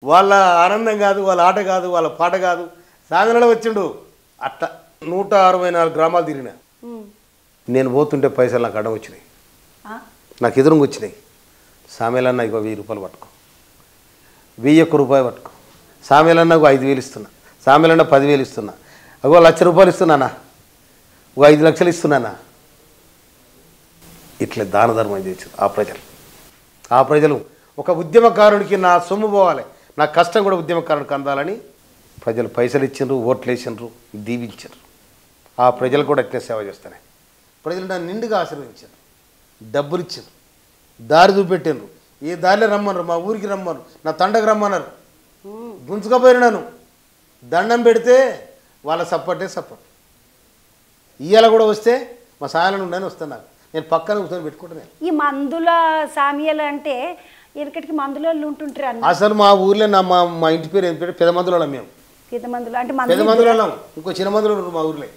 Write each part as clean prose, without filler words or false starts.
వాళ్ళ ఆనందం కాదు, వాళ్ళ ఆట కాదు, వాళ్ళ పాట కాదు. సాధనలో వచ్చిండు అట్ట 164 గ్రామాలు తిరిగినా. నేను పోతుంటే పైసలు నాకు అడ్డం వచ్చినాయి, నాకు ఎదురుగా వచ్చినాయి. సామెలన్నా ఇగో 1000 రూపాయలు పట్టుకో, 1000 రూపాయలు పట్టుకో. సామెలన్నా 5000 ఇస్తున్నా, సామెలన్నా 10,000 ఇస్తున్నా. అగో 1,00,000 రూపాయలు ఇస్తున్నానా, 5 లక్షలు ఇస్తున్నానా. ఇట్లా దాన ధర్మం చేయొచ్చు ఆ ప్రజలు. ఒక ఉద్యమకారుడికి నా సొమ్ము పోవాలి, నా కష్టం కూడా ఉద్యమకారుడికి అందాలని ప్రజలు పైసలు ఇచ్చిండ్రు, ఓట్లు వేసిండ్రు, దీవించారు. ఆ ప్రజలు కూడా అట్నే సేవ చేస్తానే. ప్రజలు నన్ను నిండుగా ఆశీర్వదించారు, డబ్బులు ఇచ్చారు, దారి చూపెట్టిండ్రు. ఏ దారిలో రమ్మన్నారు, మా ఊరికి రమ్మన్నారు, నా తండకు రమ్మన్నారు. గుంజుకపోయినాను, దండం పెడితే వాళ్ళ సపోర్టే సపోర్ట్. ఇవాళ కూడా వస్తే మా సాయాలను ఉండని వస్తున్నాను, నేను పక్కన కూర్చొని పెట్టుకుంటున్నాను. ఈ మందుల సామియాలు అంటే ఎనకటికి మందులో ఉంటుంటారు అన్న. అసలు మా ఊర్లో మా ఇంటి పేరు ఏం పేరు పెద్ద మందులో మేము. పెద్ద మందులు అంటే పెద్ద మందులో ఇంకో చిన్న మందులు ఉన్నారు మా ఊర్లో.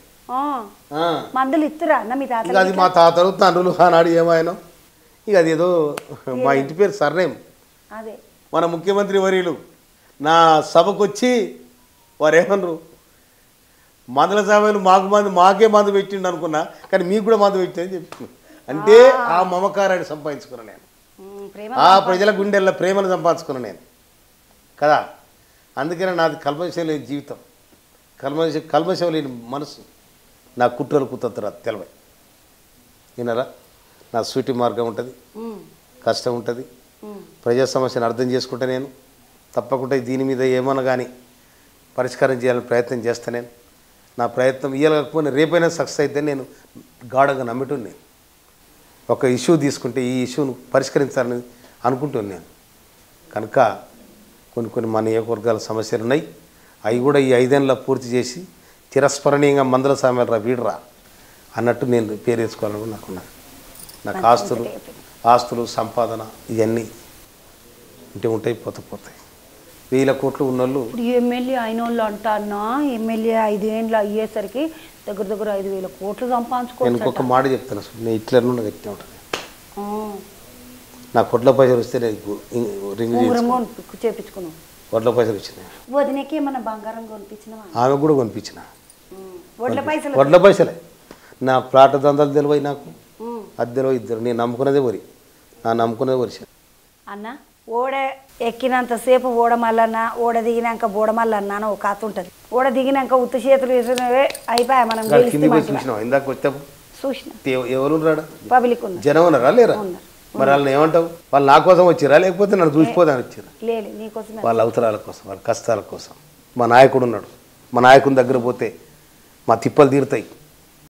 మందులు ఇస్తురా అన్న మీ తాత? ఇక అది మా తాతలు తండ్రులు ఆనాడు ఏమాయనో. ఇక అది ఏదో మా ఇంటి పేరు సర్నేమ్. అదే మన ముఖ్యమంత్రి వర్యులు నా సభకు వచ్చి వారు ఏమన్నారు, మందుల సామాన్లు మాకే మందు పెట్టిండు అనుకున్నా, కానీ మీకు కూడా మందు పెట్టిందని చెప్తున్నాను. అంటే ఆ మమకారాన్ని సంపాదించుకున్నా నేను, ఆ ప్రజల గుండెల్లో ప్రేమను సంపాదించుకున్నా నేను కదా. అందుకనే నాది కల్మషం లేని జీవితం, కల్మషం లేని మనసు. నా కుట్రలు కుతంత్రాలు తెలవై వినరా. నా సూటి మార్గం ఉంటుంది, కష్టం ఉంటుంది. ప్రజా సమస్యను అర్థం చేసుకుంటే నేను తప్పకుండా దీని మీద ఏమన్నా కానీ పరిష్కారం చేయాలని ప్రయత్నం చేస్తాను నేను. నా ప్రయత్నం ఇవ్వలేకపోయినా రేపైనా సక్సెస్ అయితే నేను గాఢంగా నమ్మటం. నేను ఒక ఇష్యూ తీసుకుంటే ఈ ఇష్యూను పరిష్కరించాలని అనుకుంటున్నాను నేను. కనుక కొన్ని మా నియోజకవర్గాల సమస్యలు ఉన్నాయి, అవి కూడా ఈ 5 ఏళ్ళలో పూర్తి చేసి చిరస్మరణీయంగా మందుల సామెలరా వీడరా అన్నట్టు నేను పేరు వేసుకోవాలని నాకున్నా. నాకు ఆస్తులు సంపాదన ఇవన్నీ ఇంటి ఉంటాయి, పోతాయి. 1000 కోట్లు ఉన్నోళ్ళు ఎమ్మెల్యే అయిన వాళ్ళు అంటానా, ఎమ్మెల్యే 5 ఏళ్ళు అయ్యేసరికి దగ్గర 5,000 కోట్లు సంపాదించుకోవచ్చు. నేను ఇంకొక మాట చెప్తాను, నేను ఇట్లా గట్టిగా ఉంటుంది. నా కొట్ల పైసలు వస్తే నేను రింగ్ చేపించుకున్నాను. కొట్ల పైసలు వచ్చినాయి. వదినకి ఏమన్నా బంగారం కొనిపించిన? ఆమె కూడా కొనిపించిన. వడ్ల పైసలే. నా ప్లాట్ దందాలు తెలివై, నాకు అద్దెలో ఇద్దరు. నేను నమ్ముకున్నదే వరి, నమ్ముకున్నదే వరి. అన్న ఓడ ఎక్కినంతసేపు ఓడ మల్లన్నా, ఓడ దిగినాక బోడ మల్లన్నా అని ఒక కథ ఉంటుంది. ఓడ దిగినాక ఉత్త చేతులు వేసినవే అయిపోయా. మనం చూసినాం ఇందాక వచ్చాము, చూసిన ఎవరు రాడా, పబ్లిక్ జనం ఉన్నారా లేరా? మరి వాళ్ళని ఏమంటావు? వాళ్ళు నా కోసం వచ్చిరా, లేకపోతే నన్ను చూసిపోదాని వచ్చిరా? లేదు, నీకోసం, వాళ్ళ అవసరాల కోసం, వాళ్ళ కష్టాల కోసం. మా నాయకుడు ఉన్నాడు, మా నాయకుని దగ్గర పోతే మా తిప్పలు తీరుతాయి.